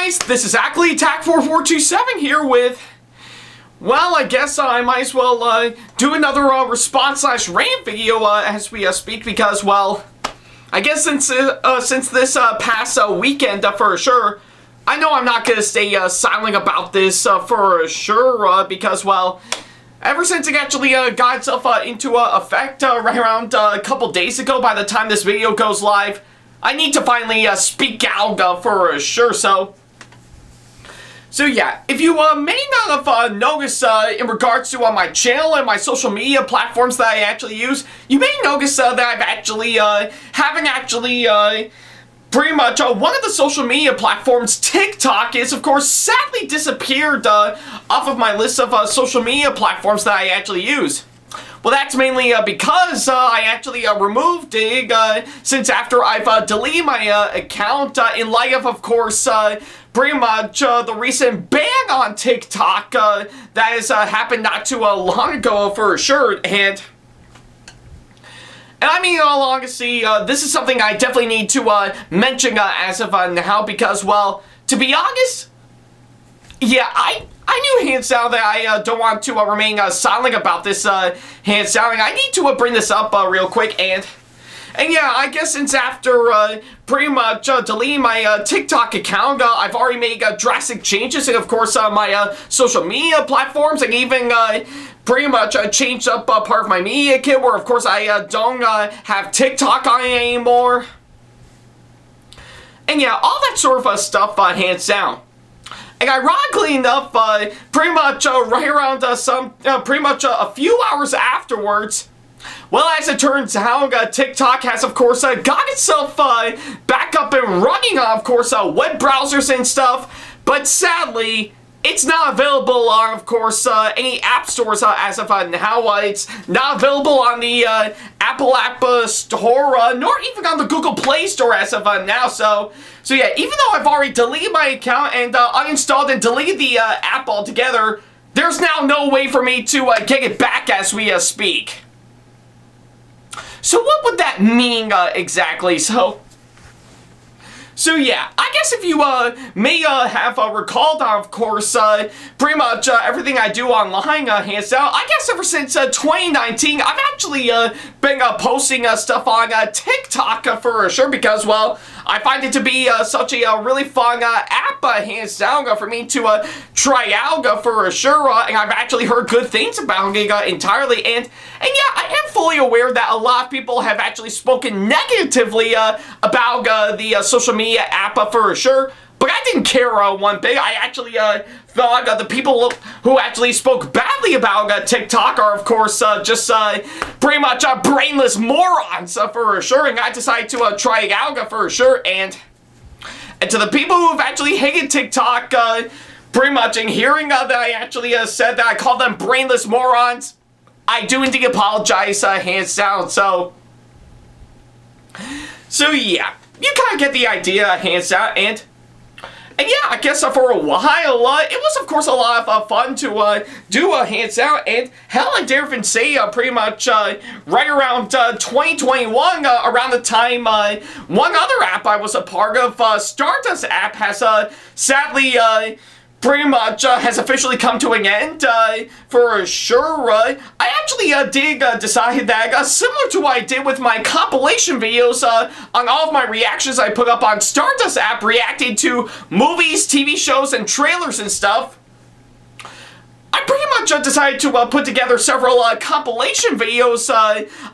guys, this is Ackley SamAttack4427 here with, well, I guess I might as well do another response/rant video as we speak, because, well, I guess since this past weekend for sure, I know I'm not going to stay silent about this for sure, because, well, ever since it actually got itself into effect right around a couple days ago, by the time this video goes live, I need to finally speak out for sure. So yeah, if you may not have noticed in regards to my channel and my social media platforms that I actually use, you may notice that I've actually pretty much one of the social media platforms, TikTok, is of course sadly disappeared off of my list of social media platforms that I actually use. Well, that's mainly because I actually removed it since after I've deleted my account in light of course, pretty much the recent ban on TikTok that has happened not too long ago for sure. And I mean, in all honesty, this is something I definitely need to mention as of now, because, well, to be honest, yeah, I knew hands down that I don't want to remain silent about this hands down. I need to bring this up real quick, and yeah, I guess since after pretty much deleting my TikTok account, I've already made drastic changes, and of course my social media platforms, and even pretty much changed up part of my media kit, where of course I don't have TikTok on it anymore. And yeah, all that sort of stuff hands down. And ironically enough, pretty much right around pretty much a few hours afterwards, well, as it turns out, TikTok has, of course, got itself back up and running on, of course, web browsers and stuff, but sadly, it's not available on, of course, any app stores as of now. It's not available on the Apple App Store, nor even on the Google Play Store as of now. So yeah, even though I've already deleted my account and uninstalled and deleted the app altogether, there's now no way for me to get it back as we speak. So what would that mean exactly? So yeah, I guess if you may have recalled, of course, pretty much everything I do online, hands down, I guess ever since 2019, I've actually been posting stuff on TikTok for sure, because, well, I find it to be such a really fun app, hands down, for me to try out for sure, and I've actually heard good things about it entirely, and yeah, I am fully aware that a lot of people have actually spoken negatively about the social media app for sure, but I didn't care one bit. I actually thought the people who actually spoke badly about TikTok are, of course, just pretty much brainless morons for sure, and I decided to try it out for sure. And to the people who have actually hated TikTok, pretty much in hearing that I actually said that I called them brainless morons, I do indeed apologize, hands down. So yeah, you kind of get the idea, hands down, and yeah, I guess for a while, it was, of course, a lot of fun to do hands down, and hell, I dare even say pretty much right around 2021, around the time one other app I was a part of, Stardust app, has sadly pretty much has officially come to an end for sure. I actually did decide that, similar to what I did with my compilation videos on all of my reactions I put up on Stardust app, reacting to movies, TV shows, and trailers and stuff, I pretty much decided to put together several compilation videos,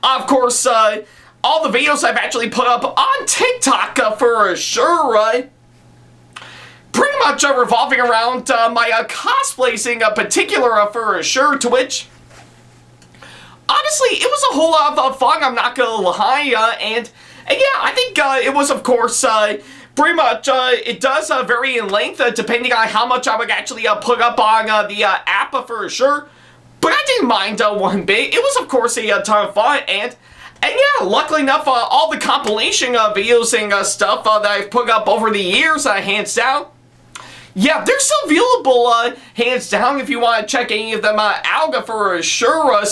of course, all the videos I've actually put up on TikTok for sure, pretty much revolving around my cosplays in particular for sure, to which, honestly, it was a whole lot of fun, I'm not gonna lie, and yeah, I think it was, of course, pretty much, it does vary in length, depending on how much I would actually put up on the app for sure, but I didn't mind one bit. It was, of course, a ton of fun, and yeah, luckily enough, all the compilation videos and stuff that I've put up over the years, hands down, yeah, they're still viewable, hands down, if you want to check any of them out for sure,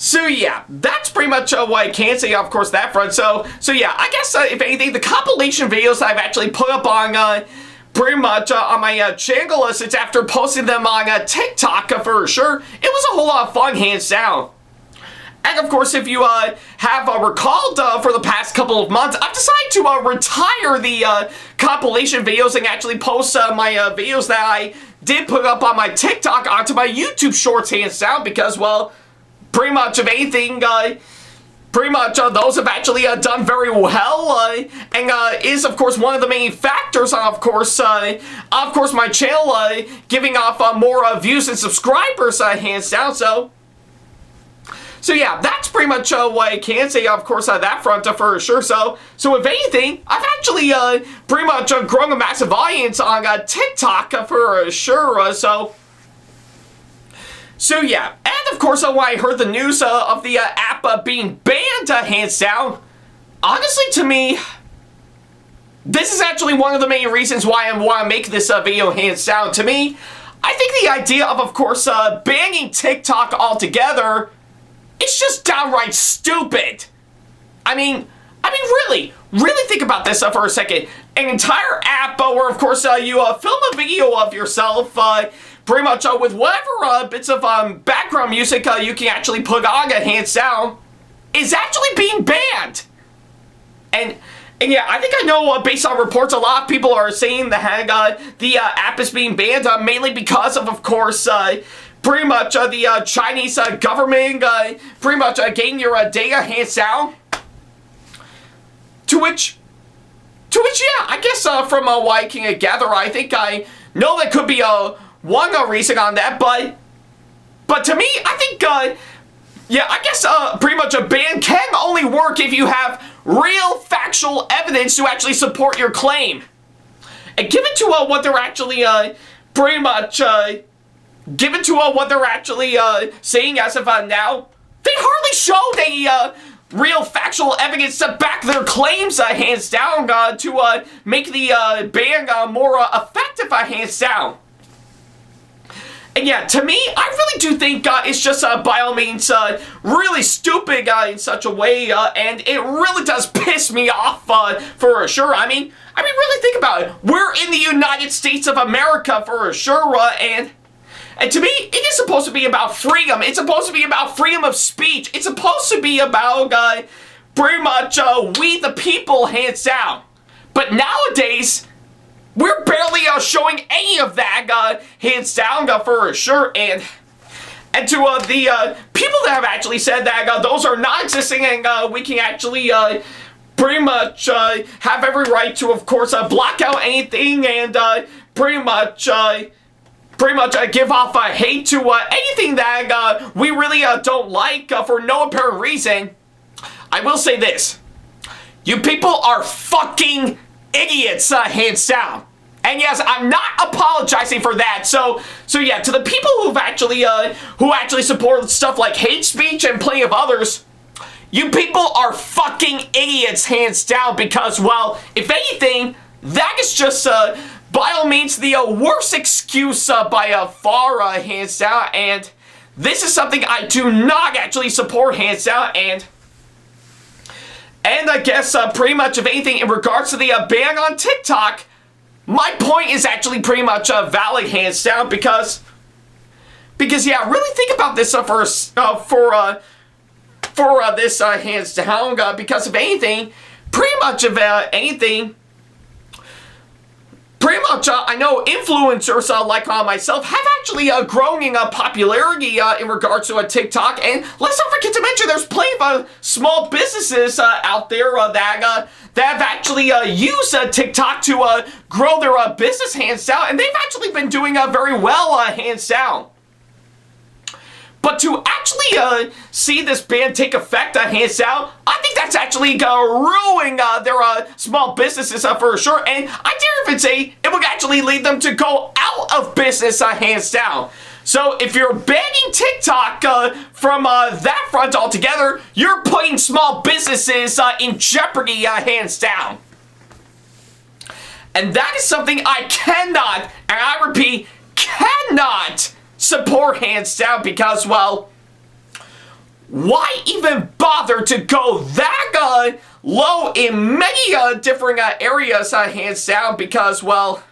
So yeah, that's pretty much what I can say, of course, that front. So yeah, I guess if anything, the compilation videos I've actually put up on pretty much on my channel since after posting them on TikTok for sure, it was a whole lot of fun, hands down. And of course, if you have recalled for the past couple of months, I've decided to retire the compilation videos and actually post my videos that I did put up on my TikTok onto my YouTube Shorts, hands down, because, well, pretty much of anything, pretty much those have actually done very well, and is of course one of the main factors, of course my channel giving off more views and subscribers, hands down. So yeah, that's pretty much what I can say, of course, on that front for sure. So if anything, I've actually pretty much grown a massive audience on TikTok for sure. So yeah, and of course, when I heard the news of the app being banned, hands down, honestly, to me, this is actually one of the main reasons why I want to make this video, hands down. To me, I think the idea of course, banning TikTok altogether, it's just downright stupid. I mean, really think about this for a second. An entire app where, of course, you film a video of yourself, pretty much with whatever bits of background music you can actually put on, hands down, is actually being banned. And yeah, I think I know, based on reports, a lot of people are saying that the app is being banned, mainly because of course, pretty much the Chinese government pretty much getting your data, hands down. To which, yeah, I guess from what I can gather, I think I know that could be one reason on that, but to me, I think, yeah, I guess pretty much a ban can only work if you have real factual evidence to actually support your claim. And given to what they're actually pretty much given to what they're actually saying as of now, they hardly showed any real factual evidence to back their claims, hands down, to make the ban more effective, hands down. And yeah, to me, I really do think it's just by all means really stupid in such a way, and it really does piss me off for sure. I mean, really think about it. We're in the United States of America for sure, and to me, it is supposed to be about freedom. It's supposed to be about freedom of speech. It's supposed to be about pretty much we the people, hands down. But nowadays, we're barely showing any of that, hands down, for sure. And to the people that have actually said that those are non-existing, and we can actually pretty much have every right to, of course, block out anything, and pretty much give off hate to anything that we really don't like for no apparent reason. I will say this: you people are fucking idiots, hands down. And yes, I'm not apologizing for that. So yeah, to the people who actually support stuff like hate speech and plenty of others, you people are fucking idiots, hands down. Because, well, if anything, that is just by all means the worst excuse by far, hands down. And this is something I do not actually support, hands down. And I guess pretty much of anything in regards to the ban on TikTok, my point is actually pretty much valid, hands down, because yeah, really think about this for this hands down, because if anything, pretty much of anything, pretty much I know influencers like myself have actually grown in popularity in regards to TikTok, and let's not forget to mention there's plenty of small businesses out there that have actually used TikTok to grow their business, hands down, and they've actually been doing very well, hands down. But to actually see this ban take effect, hands down, I think that's actually ruining their small businesses for sure, and I dare even say it would actually lead them to go out of business, hands down. So if you're banning TikTok from that front altogether, you're putting small businesses in jeopardy, hands down. And that is something I cannot, and I repeat, cannot support, hands down, because, well, why even bother to go that low in many different areas, hands down, because, well,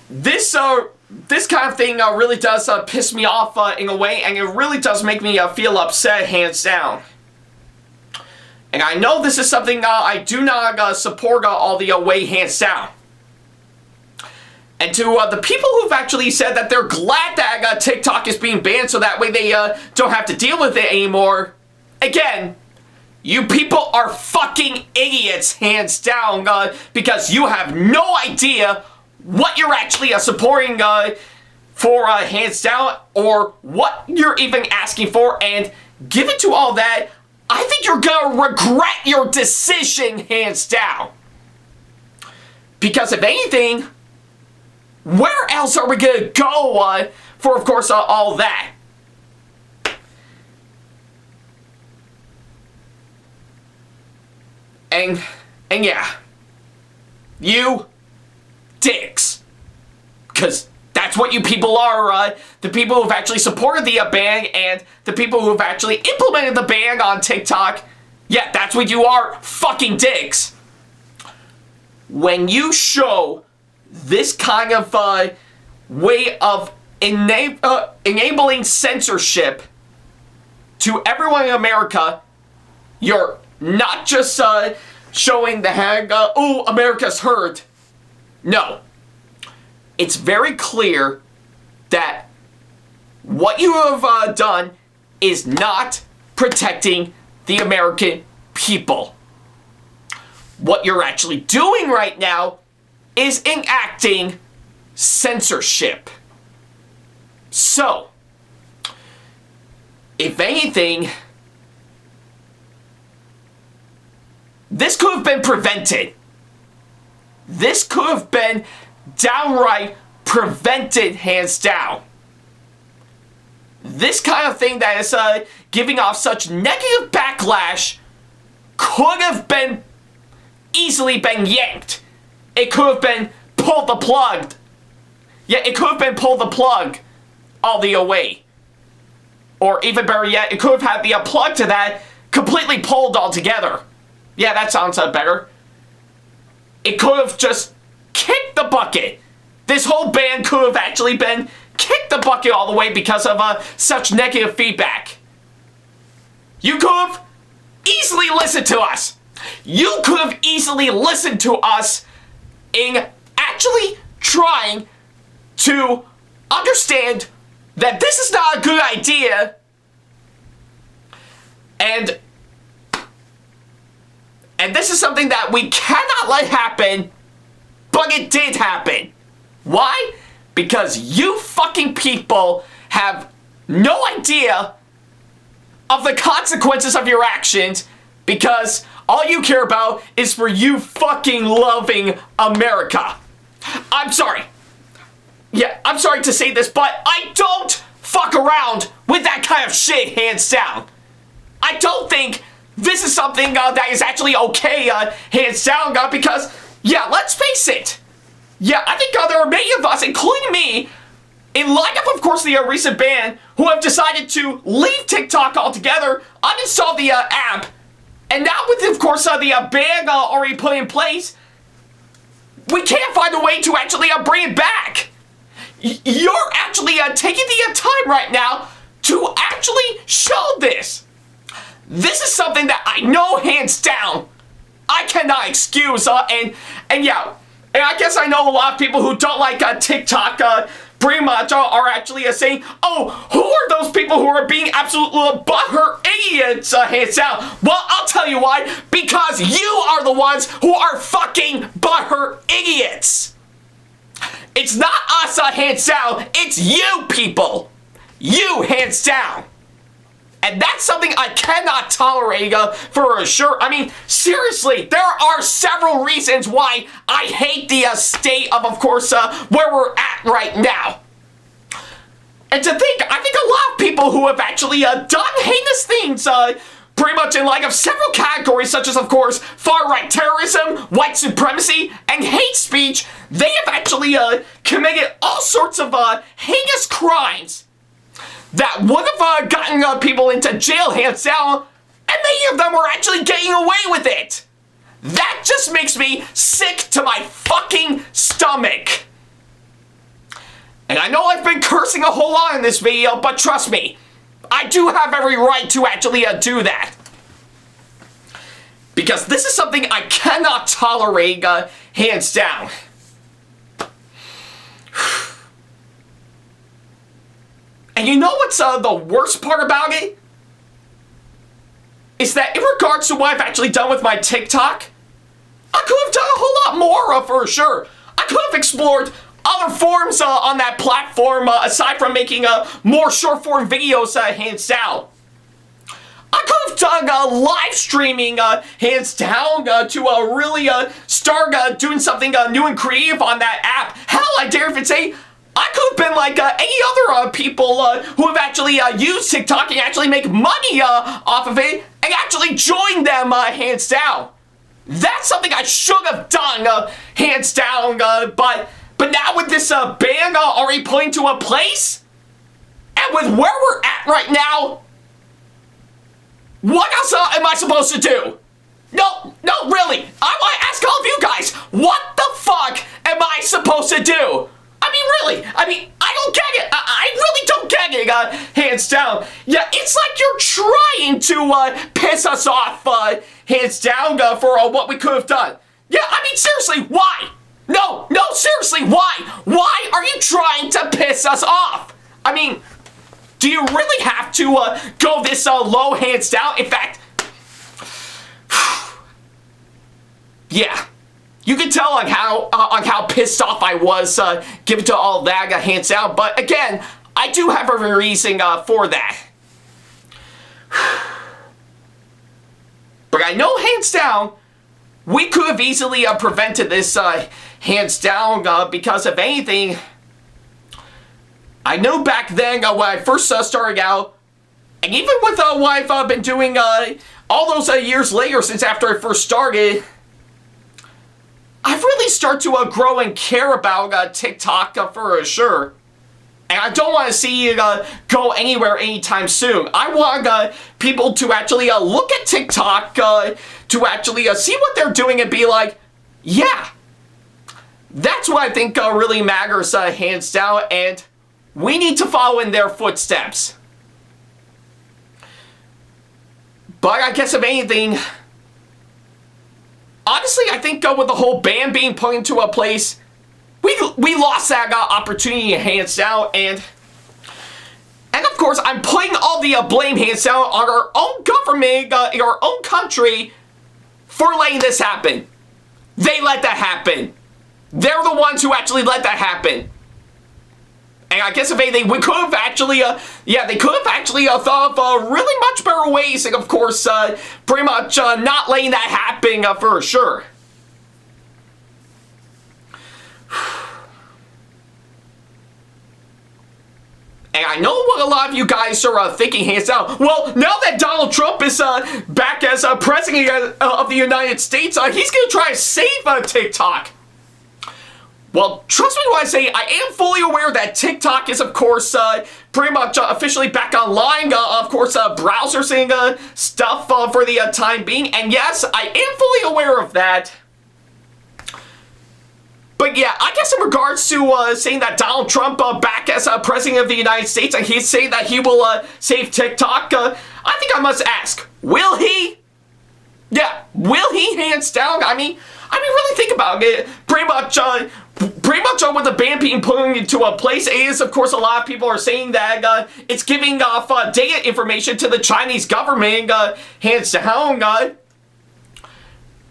this kind of thing really does piss me off in a way, and it really does make me feel upset, hands down. And I know this is something I do not support all the way, hands down. And to the people who've actually said that they're glad that TikTok is being banned so that way they don't have to deal with it anymore, again, you people are fucking idiots, hands down, because you have no idea what you're actually supporting for, hands down, or what you're even asking for, and given to all that, I think you're gonna regret your decision, hands down. Because if anything, where else are we gonna go for, of course, all that? And yeah, you dicks, because that's what you people are, the people who've actually supported the ban, and the people who've actually implemented the ban on TikTok. Yeah, that's what you are, fucking dicks. When you show this kind of way of enabling censorship to everyone in America, you're not just showing the oh, America's hurt. No. It's very clear that what you have done is not protecting the American people. What you're actually doing right now is enacting censorship. So, if anything, this could have been prevented. This could have been downright prevented, hands down. This kind of thing that is giving off such negative backlash could have been easily been yanked. It could have been pulled the plug. Yeah, it could have been pulled the plug all the way. Or even better yet, it could have had the plug to that completely pulled altogether. Yeah, that sounds better. It could have just kicked the bucket. This whole ban could have actually been kicked the bucket all the way because of such negative feedback. You could have easily listened to us. You could have easily listened to us in actually trying to understand that this is not a good idea, and this is something that we cannot let happen, but it did happen. Why? Because you fucking people have no idea of the consequences of your actions, because all you care about is for you fucking loving America. I'm sorry. Yeah, I'm sorry to say this, but I don't fuck around with that kind of shit, hands down. I don't think this is something that is actually okay, hands down, because, yeah, let's face it. Yeah, I think there are many of us, including me, in light of course, the recent ban, who have decided to leave TikTok altogether, uninstall the app, and now with, of course, the ban already put in place, we can't find a way to actually bring it back. You're actually taking the time right now to actually show this. This is something that I know, hands down, I cannot excuse, and yeah, and I guess I know a lot of people who don't like TikTok, pretty much are actually saying, oh, who are those people who are being absolute butthurt idiots, hands down? Well, I'll tell you why, because you are the ones who are fucking butthurt idiots. It's not us, hands down, it's you people. You, hands down. And that's something I cannot tolerate for sure. I mean, seriously, there are several reasons why I hate the state of course, where we're at right now. And to think, I think a lot of people who have actually done heinous things, pretty much in light of several categories, such as, of course, far-right terrorism, white supremacy, and hate speech, they have actually committed all sorts of heinous crimes. that would have gotten people into jail, hands down, and many of them were actually getting away with it. That just makes me sick to my fucking stomach. And I know I've been cursing a whole lot in this video, but trust me, I do have every right to actually do that. Because this is something I cannot tolerate, hands down. And you know what's the worst part about it? Is that in regards to what I've actually done with my TikTok, I could have done a whole lot more for sure. I could have explored other forms on that platform aside from making more short form videos, hands down. I could have done live streaming, hands down, to really start doing something new and creative on that app. Hell, I dare even say I could have been like any other people who have actually used TikTok and actually make money off of it and actually join them, hands down. That's something I should have done, hands down, but now with this ban already put into a place, and with where we're at right now, what else am I supposed to do? No, really, I want to ask all of you guys, what the fuck am I supposed to do? I don't get it. I really don't get it, hands down. Yeah, it's like you're trying to piss us off, hands down, for what we could have done. Yeah, seriously, why? No, seriously, why? Why are you trying to piss us off? Do you really have to go this low, hands down? In fact, yeah. You can tell on how pissed off I was given to all that, hands down. But again, I do have a reason for that. But I know, hands down, we could have easily prevented this, hands down, because of anything. I know back then when I first started out, and even with what I've been doing all those years later since after I first started, I've really started to grow and care about TikTok for sure. And I don't want to see it go anywhere anytime soon. I want people to actually look at TikTok to actually see what they're doing and be like, yeah, that's what I think really matters, hands down, and we need to follow in their footsteps. But I guess if anything, honestly, I think with the whole ban being put into a place, we lost that opportunity, hands down, and of course, I'm putting all the blame, hands down, on our own government, in our own country, for letting this happen. They let that happen. They're the ones who actually let that happen. And I guess if anything, we could have actually, they could have actually thought of really much better ways, and of course, pretty much not letting that happen for sure. And I know what a lot of you guys are thinking, hands down. Well, now that Donald Trump is back as president of the United States, he's going to try to save TikTok. Well, trust me when I say I am fully aware that TikTok is, of course, pretty much officially back online. Of course, browsers and stuff for the time being. And yes, I am fully aware of that. But yeah, I guess in regards to saying that Donald Trump back as president of the United States, and he's saying that he will save TikTok, I think I must ask, will he? Yeah, will he, hands down? Really think about it. Pretty much with the ban being put into a place, is, of course, a lot of people are saying that it's giving off data information to the Chinese government, hands down.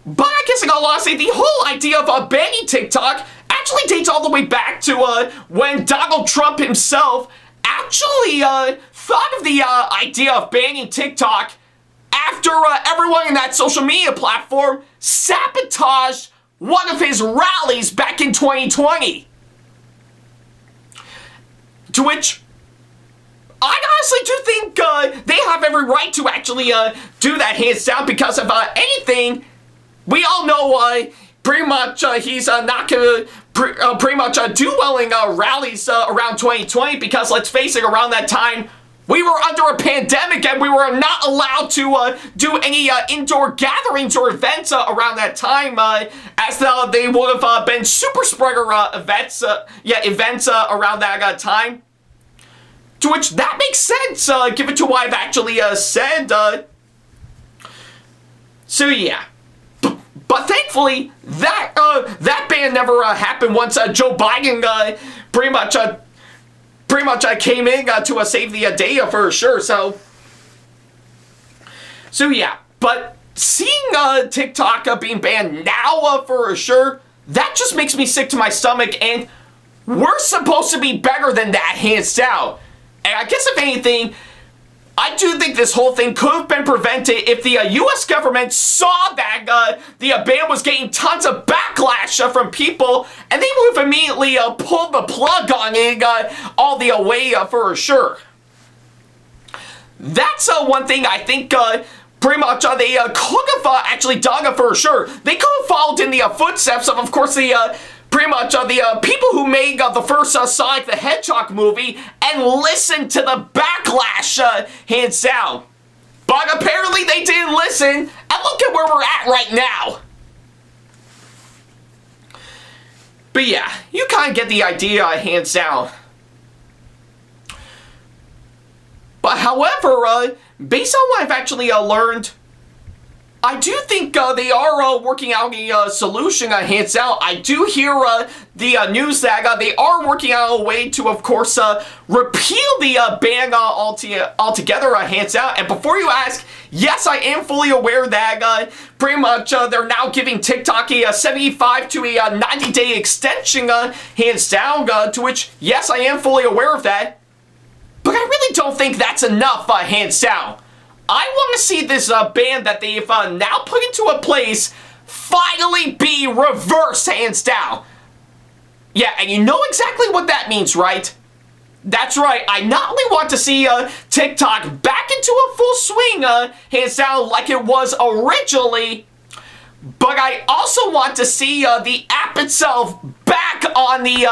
But I guess in all honesty, the whole idea of banning TikTok actually dates all the way back to when Donald Trump himself actually thought of the idea of banning TikTok after everyone in that social media platform sabotaged one of his rallies back in 2020. To which I honestly do think they have every right to actually do that, hands down, because of anything. We all know pretty much he's not going to pretty much do well in rallies around 2020 because let's face it, around that time we were under a pandemic and we were not allowed to do any indoor gatherings or events around that time, as they would have been super spreader events around that time. To which that makes sense, given to what I've actually said. So yeah. But thankfully, that ban never happened once Joe Biden pretty much came in to save the day for sure. So yeah. But seeing TikTok being banned now for sure, that just makes me sick to my stomach. And we're supposed to be better than that, hands down. And I guess if anything, I do think this whole thing could have been prevented if the U.S. government saw that the ban was getting tons of backlash from people, and they would have immediately pulled the plug on it all the way for sure. That's one thing I think pretty much they could have actually done for sure. They could have followed in the footsteps of course, the pretty much the people who made the first Sonic the Hedgehog movie and listened to the backlash, hands down. But apparently they didn't listen, and look at where we're at right now. But yeah, you kind of get the idea, hands down. But however, based on what I've actually learned, I do think they are working out a solution, hands down. I do hear the news that they are working out a way to, of course, repeal the ban altogether, hands down. And before you ask, yes, I am fully aware that pretty much they're now giving TikTok a 75 to a 90-day extension, hands down, to which, yes, I am fully aware of that. But I really don't think that's enough, hands down. I want to see this ban that they've now put into a place finally be reversed, hands down. Yeah, and you know exactly what that means, right? That's right, I not only want to see TikTok back into a full swing, hands down, like it was originally, but I also want to see the app itself back on the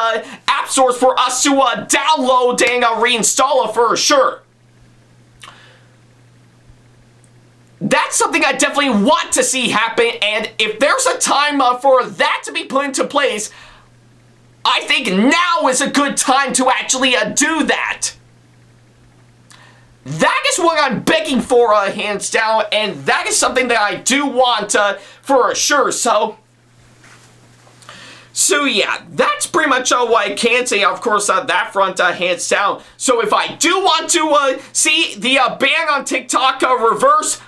app stores for us to download and reinstall it for sure. That's something I definitely want to see happen, and if there's a time for that to be put into place, I think now is a good time to actually do that. That is what I'm begging for, hands down, and that is something that I do want for sure, so yeah, that's pretty much what I can say, of course, on that front, hands down. So if I do want to see the ban on TikTok reverse,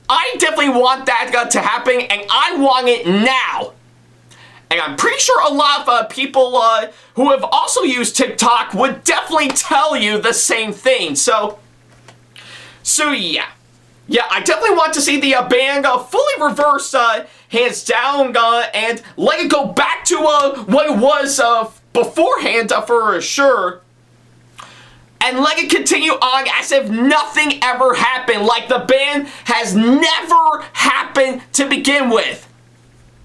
I definitely want that to happen, and I want it now. And I'm pretty sure a lot of people who have also used TikTok would definitely tell you the same thing. So yeah. Yeah, I definitely want to see the ban fully reversed, hands down, and let it go back to what it was beforehand for sure. And let it continue on as if nothing ever happened, like the ban has never happened to begin with.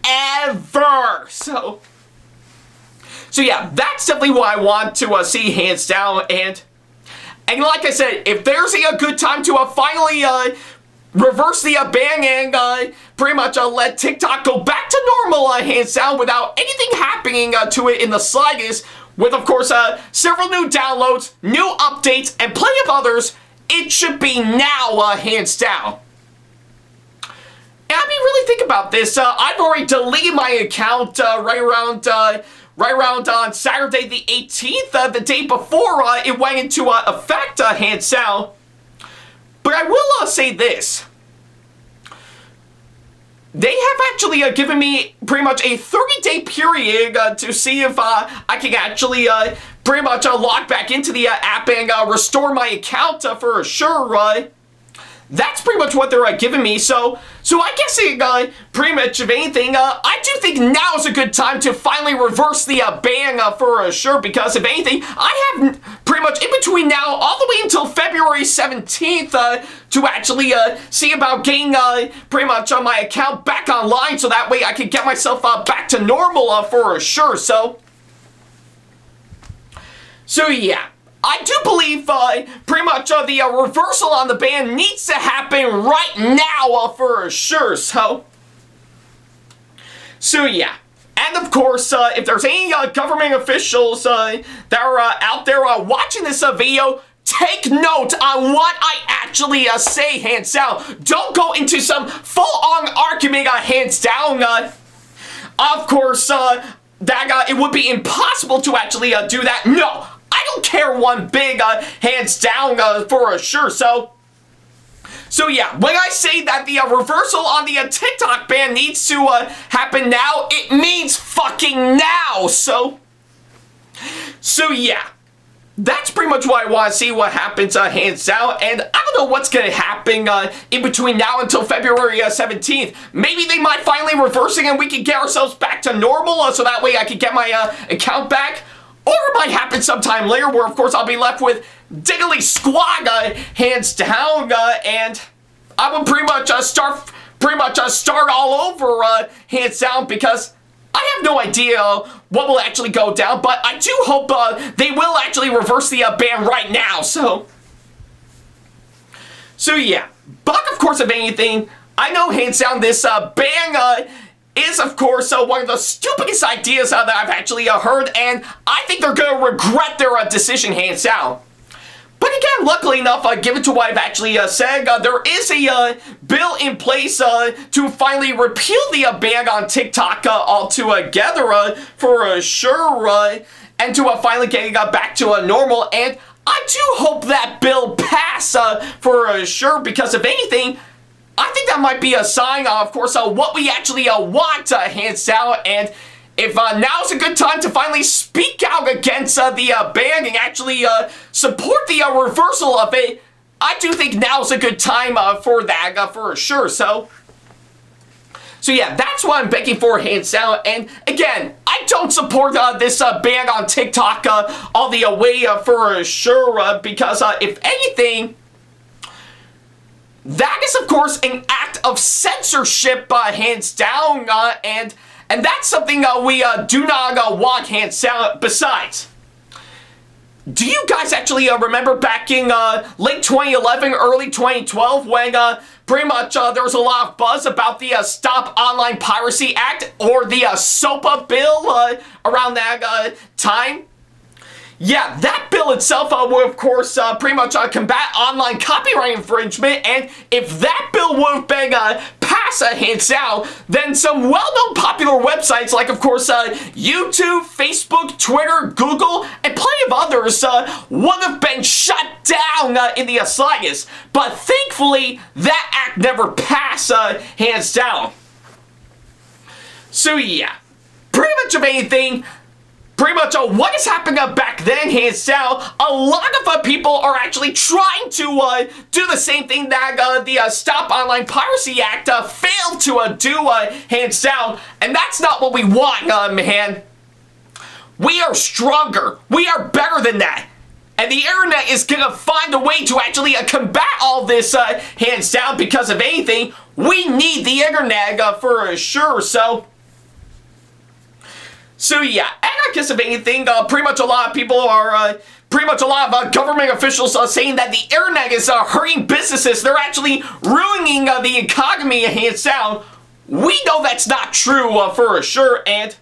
Ever! So yeah, that's definitely what I want to see, hands down, and like I said, if there's a good time to finally reverse the ban and pretty much let TikTok go back to normal, hands down, without anything happening to it in the slightest, with, of course, several new downloads, new updates, and plenty of others, it should be now, hands down. And I mean, really think about this. I've already deleted my account right around on Saturday the 18th, the day before it went into effect, hands down. But I will say this. They have actually given me pretty much a 30-day period to see if I can actually pretty much log back into the app and restore my account for sure. That's pretty much what they're giving me. So I guess pretty much of anything, I do think now is a good time to finally reverse the ban for sure. Because if anything, I have pretty much in between now all the way until February 17th to actually see about getting pretty much my account back online, so that way I can get myself back to normal for sure. So So yeah, I do believe pretty much the reversal on the ban needs to happen right now for sure. So yeah. And of course, if there's any government officials that are out there watching this video, take note on what I actually say, hands down. Don't go into some full-on argument, hands down. Of course, that it would be impossible to actually do that. No, I don't care one big, hands down, for sure. So yeah, when I say that the reversal on the TikTok ban needs to happen now, it means fucking now. So yeah, that's pretty much what I want to see what happens, hands down. And I don't know what's going to happen in between now until February 17th. Maybe they might finally reverse it and we can get ourselves back to normal, so that way I can get my account back. Or it might happen sometime later where, of course, I'll be left with Diggly Squad, hands down, and I would pretty much start all over, hands down, because I have no idea what will actually go down, but I do hope they will actually reverse the ban right now. So yeah, but of course, if anything, I know, hands down, this ban is, of course, one of the stupidest ideas that I've actually heard, and I think they're going to regret their decision, hands down. But again, luckily enough, given to what I've actually said, there is a bill in place to finally repeal the ban on TikTok altogether, for sure, and to finally getting back to normal. And I do hope that bill pass, for sure, because if anything, I think that might be a sign, of course, what we actually want, hands down. And if now's a good time to finally speak out against the ban and actually support the reversal of it, I do think now's a good time for that, for sure. So yeah, that's what I'm begging for, hands down. And again, I don't support this ban on TikTok all the way, for sure, because if anything, that is, of course, an act of censorship, hands down, and that's something we do not want, hands down. Besides, do you guys actually remember back in late 2011, early 2012, when pretty much there was a lot of buzz about the Stop Online Piracy Act, or the SOPA bill around that time? Yeah, that bill itself would, of course, pretty much combat online copyright infringement, and if that bill would have been passed, hands down, then some well-known popular websites like, of course, YouTube, Facebook, Twitter, Google, and plenty of others would have been shut down in the slightest. But thankfully, that act never passed, hands down. So yeah, pretty much of anything, pretty much what is happening back then, hands down, a lot of people are actually trying to do the same thing that the Stop Online Piracy Act failed to do, hands down, and that's not what we want, man. We are stronger. We are better than that. And the internet is gonna find a way to actually combat all this, hands down, because of anything, we need the internet, for sure. So yeah, and I guess if anything, pretty much a lot of people are, pretty much a lot of government officials are saying that the internet is hurting businesses. They're actually ruining the economy, hands down. We know that's not true, for sure, and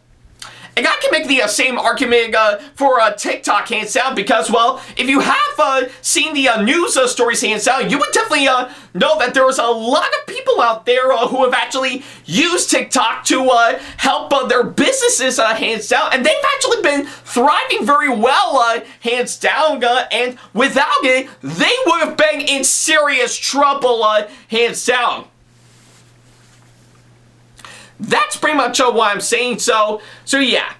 I can make the same argument for TikTok, hands down, because, well, if you have seen the news stories, hands down, you would definitely know that there's a lot of people out there who have actually used TikTok to help their businesses, hands down, and they've actually been thriving very well, hands down, and without it, they would have been in serious trouble, hands down. That's pretty much what I'm saying, so yeah.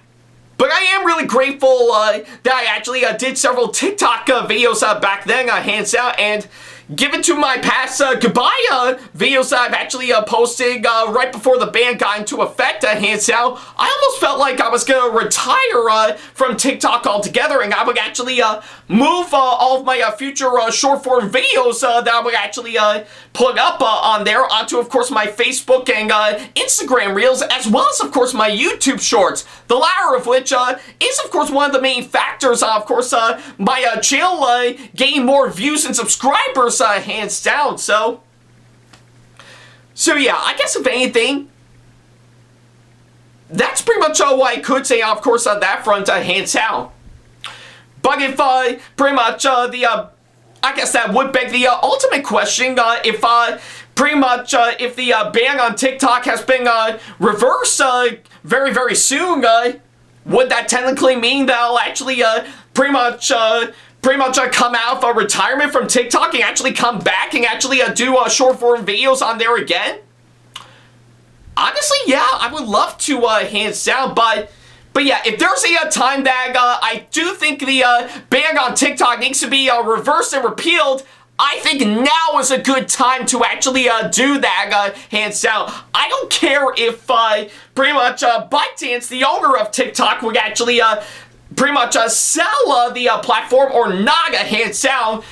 But I am really grateful that I actually did several TikTok videos back then, hands down, and given to my past goodbye videos that I've actually posted right before the ban got into effect, hands down, I almost felt like I was going to retire from TikTok altogether, and I would actually move all of my future short-form videos that I would actually put up on there onto, of course, my Facebook and Instagram Reels, as well as, of course, my YouTube Shorts, the latter of which is, of course, one of the main factors, of course, my channel gaining more views and subscribers, hands down. So yeah, I guess if anything, that's pretty much what I could say, of course, on that front, hands down. But if pretty much I guess that would beg the ultimate question, if pretty much if the ban on TikTok has been reversed very, very soon, would that technically mean that I'll actually pretty much come out of retirement from TikTok and actually come back and actually do short-form videos on there again? Honestly, yeah, I would love to, hands down, but yeah, if there's a time that I do think the ban on TikTok needs to be reversed and repealed, I think now is a good time to actually do that, hands down. I don't care if pretty much ByteDance, the owner of TikTok, would actually pretty much sell the platform or not, hands down.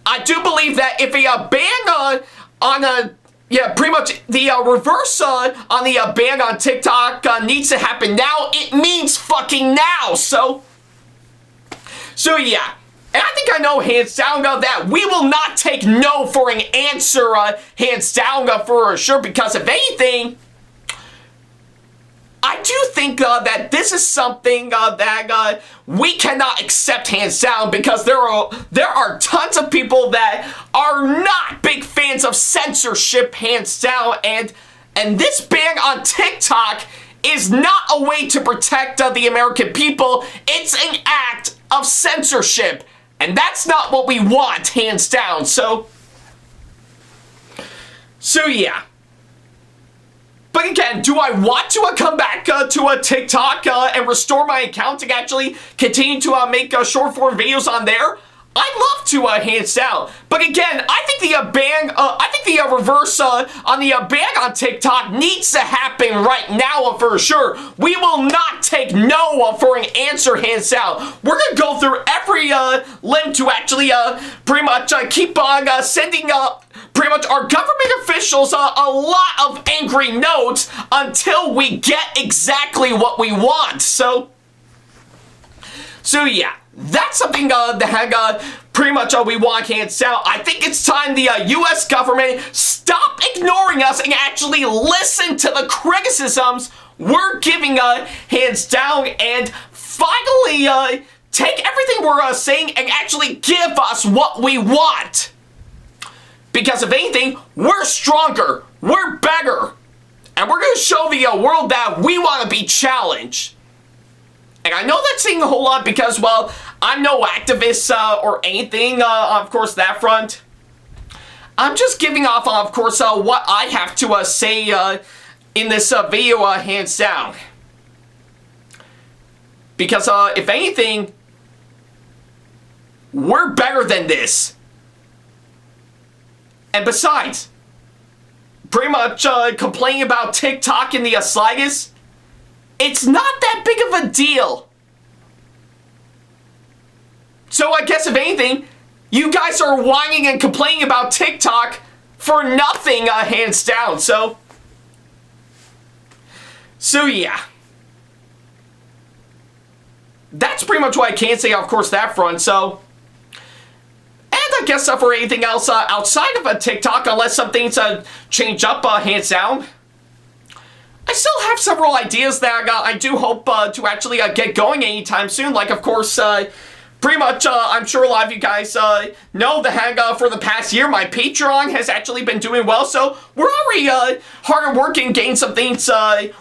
I do believe that if a ban on yeah, pretty much the reverse on the ban on TikTok needs to happen now, it means fucking now. So yeah. And I think I know, hands down, that we will not take no for an answer, hands down, for sure, because if anything, I do think that this is something that we cannot accept, hands down, because there are tons of people that are not big fans of censorship, hands down, and this ban on TikTok is not a way to protect the American people. It's an act of censorship, and that's not what we want, hands down. So yeah. But again, do I want to come back to a TikTok and restore my account and actually continue to make short-form videos on there? I'd love to, hands down. But again, I think the ban, reverse on the ban on TikTok needs to happen right now for sure. We will not take no for an answer, hands down. We're gonna go through every link to actually pretty much keep on sending pretty much our government officials a lot of angry notes until we get exactly what we want. So yeah, that's something that pretty much we want, hands down. I think it's time the U.S. government stop ignoring us and actually listen to the criticisms we're giving, hands down, and finally take everything we're saying and actually give us what we want. Because if anything, we're stronger, we're better, and we're going to show the world that we want to be challenged. And I know that's saying a whole lot because, well, I'm no activist or anything, of course, that front. I'm just giving off, of course, what I have to say in this video, hands down. Because, if anything, we're better than this. And besides, pretty much complaining about TikTok in the slightest, it's not that big of a deal. So I guess if anything, you guys are whining and complaining about TikTok for nothing, hands down. So yeah. That's pretty much what I can say, of course, that front. So, and I guess for anything else outside of a TikTok, unless something's change up, hands down, I still have several ideas that I do hope to actually get going anytime soon. Like, of course, pretty much, I'm sure a lot of you guys know that for the past year, my Patreon has actually been doing well. So we're already hard at work and getting some things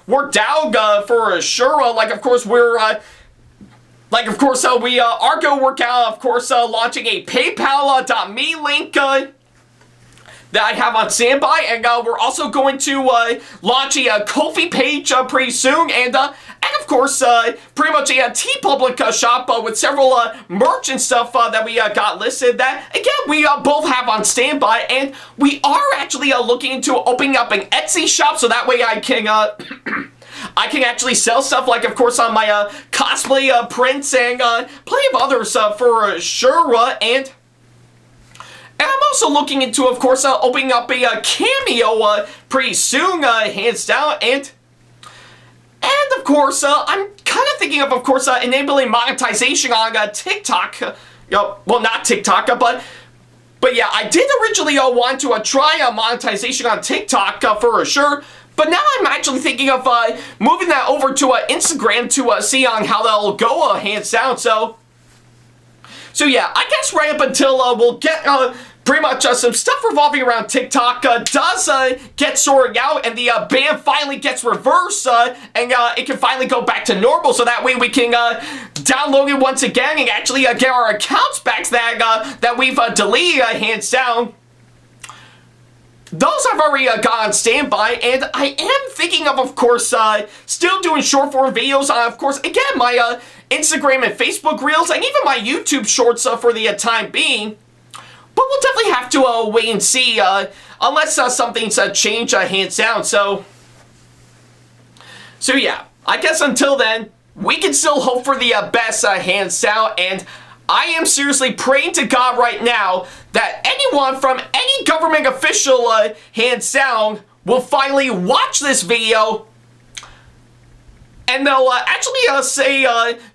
worked out for sure. Like, of course, we are going to work out, of course, launching a PayPal.me link that I have on standby, and we're also going to launch a Ko-fi page pretty soon, and of of course, pretty much a T-Public shop with several merch and stuff that we got listed that, again, we both have on standby, and we are actually looking into opening up an Etsy shop, so that way I can, I can actually sell stuff like, of course, on my cosplay prints and plenty of others for sure, and I'm also looking into, of course, opening up a Cameo pretty soon, hands down, and of course, I'm kind of thinking of course, enabling monetization on TikTok. Well, not TikTok, but yeah, I did originally want to try monetization on TikTok for sure, but now I'm actually thinking of moving that over to Instagram to see on how that'll go, hands down, so yeah, I guess right up until we'll get pretty much some stuff revolving around TikTok does get sorted out, and the ban finally gets reversed, and it can finally go back to normal, so that way we can download it once again and actually get our accounts back that we've deleted, hands down. Those I've already got on standby, and I am thinking of course, still doing short form videos on, of course, again, my Instagram and Facebook Reels, and even my YouTube Shorts for the time being. But we'll definitely have to wait and see, unless something's changed, hands down. So yeah, I guess until then, we can still hope for the best, hands down, and I am seriously praying to God right now that anyone from any government official, hands down, will finally watch this video, and they'll actually say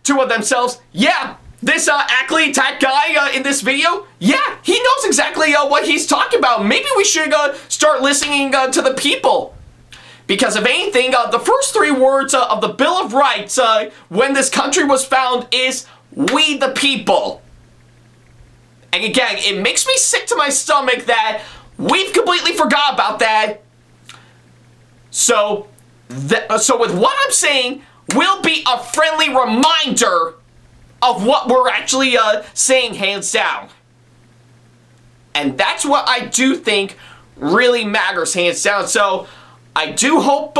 to themselves, yeah, this Ackley attack guy in this video, yeah, he knows exactly what he's talking about. Maybe we should start listening to the people. Because if anything, the first three words of the Bill of Rights when this country was found is, "We the people." And again, it makes me sick to my stomach that we've completely forgot about that. So with what I'm saying, will be a friendly reminder of what we're actually saying, hands down. And that's what I do think really matters, hands down. So I do hope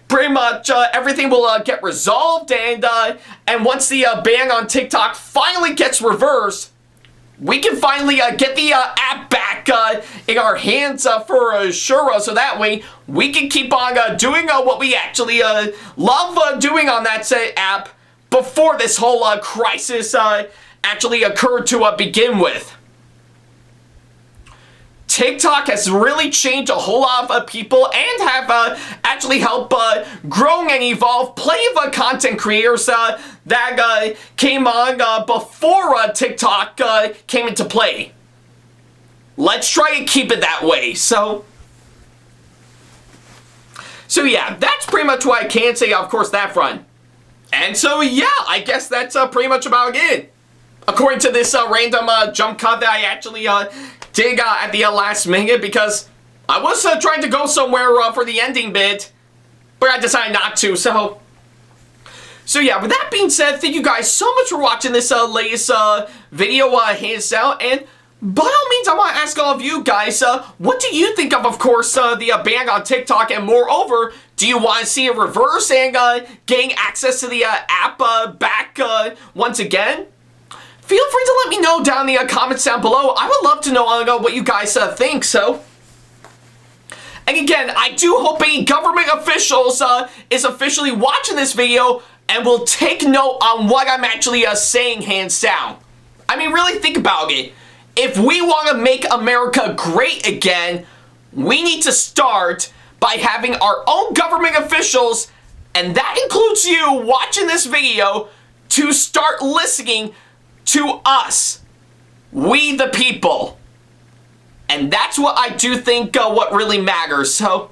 pretty much everything will get resolved, and once the ban on TikTok finally gets reversed, we can finally get the app back in our hands for sure, so that way we can keep on doing what we actually love doing on that app before this whole crisis actually occurred to begin with. TikTok has really changed a whole lot of people and have actually helped grow and evolve plenty of content creators that came on before TikTok came into play. Let's try and keep it that way. So yeah, that's pretty much what I can say, of course, that front. And so yeah, I guess that's pretty much about it. According to this random jump cut that I actually did at the last minute, because I was trying to go somewhere for the ending bit, but I decided not to, so yeah, with that being said, thank you guys so much for watching this latest video, hands down, and by all means, I want to ask all of you guys, what do you think of course, the ban on TikTok, and moreover, do you want to see a reverse and getting access to the app back once again? Feel free to let me know down in the comments down below. I would love to know what you guys think, so. And again, I do hope any government officials is officially watching this video and will take note on what I'm actually saying, hands down. I mean, really think about it. If we want to make America great again, we need to start by having our own government officials, and that includes you watching this video, to start listening to us, we the people. And that's what I do think what really matters, so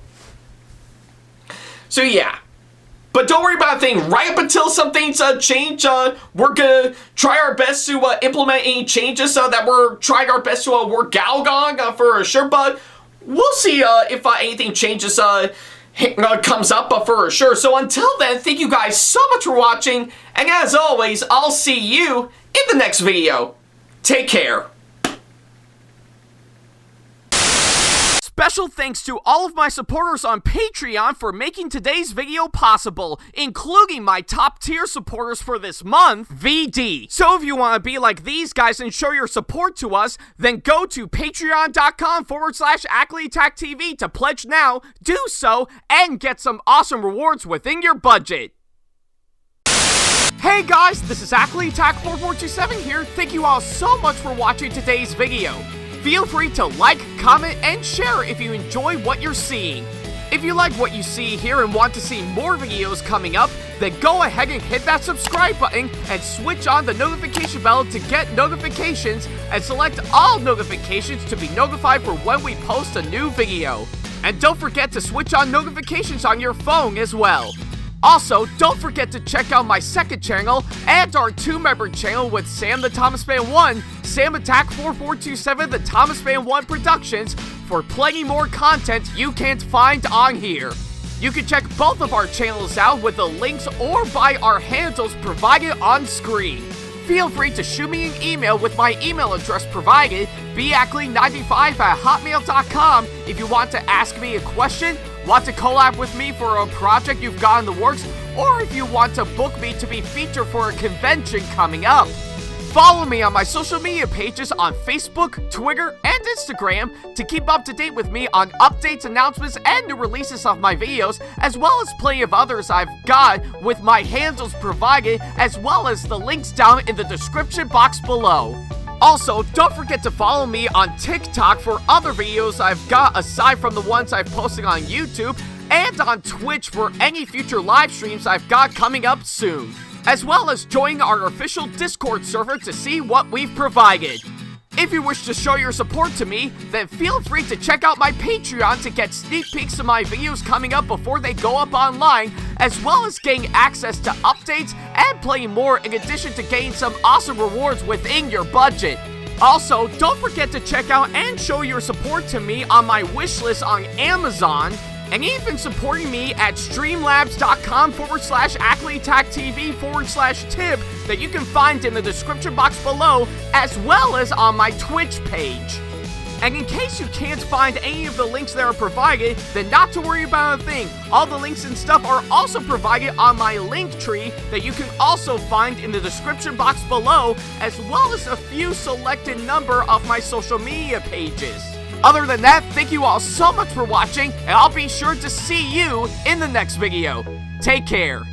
yeah. But don't worry about a thing. Right up until something's changed, we're gonna try our best to implement any changes that we're trying our best to work out on for sure, but we'll see if anything changes comes up for sure. So until then, thank you guys so much for watching, and as always, I'll see you in the next video. Take care. Special thanks to all of my supporters on Patreon for making today's video possible, including my top tier supporters for this month, VD. So if you want to be like these guys and show your support to us, then go to patreon.com/AckleyTackTV to pledge now, do so, and get some awesome rewards within your budget. Hey guys, this is Ackley4427 here. Thank you all so much for watching today's video. Feel free to like, comment, and share if you enjoy what you're seeing. If you like what you see here and want to see more videos coming up, then go ahead and hit that subscribe button and switch on the notification bell to get notifications and select all notifications to be notified for when we post a new video. And don't forget to switch on notifications on your phone as well. Also, don't forget to check out my second channel and our 2-member channel with SamTheThomasFan1, SamAttack4427TheThomasFan1 Productions for plenty more content you can't find on here. You can check both of our channels out with the links or by our handles provided on screen. Feel free to shoot me an email with my email address provided, backley95@hotmail.com, if you want to ask me a question, want to collab with me for a project you've got in the works, or if you want to book me to be featured for a convention coming up. Follow me on my social media pages on Facebook, Twitter, and Instagram to keep up to date with me on updates, announcements, and new releases of my videos, as well as plenty of others I've got with my handles provided, as well as the links down in the description box below. Also, don't forget to follow me on TikTok for other videos I've got aside from the ones I've posted on YouTube, and on Twitch for any future live streams I've got coming up soon, as well as join our official Discord server to see what we've provided. If you wish to show your support to me, then feel free to check out my Patreon to get sneak peeks of my videos coming up before they go up online, as well as getting access to updates and playing more in addition to getting some awesome rewards within your budget. Also, don't forget to check out and show your support to me on my wishlist on Amazon, and even supporting me at streamlabs.com/AckleyTackTV/tip that you can find in the description box below, as well as on my Twitch page. And in case you can't find any of the links that are provided, then not to worry about a thing. All the links and stuff are also provided on my link tree that you can also find in the description box below, as well as a few selected number of my social media pages. Other than that, thank you all so much for watching, and I'll be sure to see you in the next video. Take care.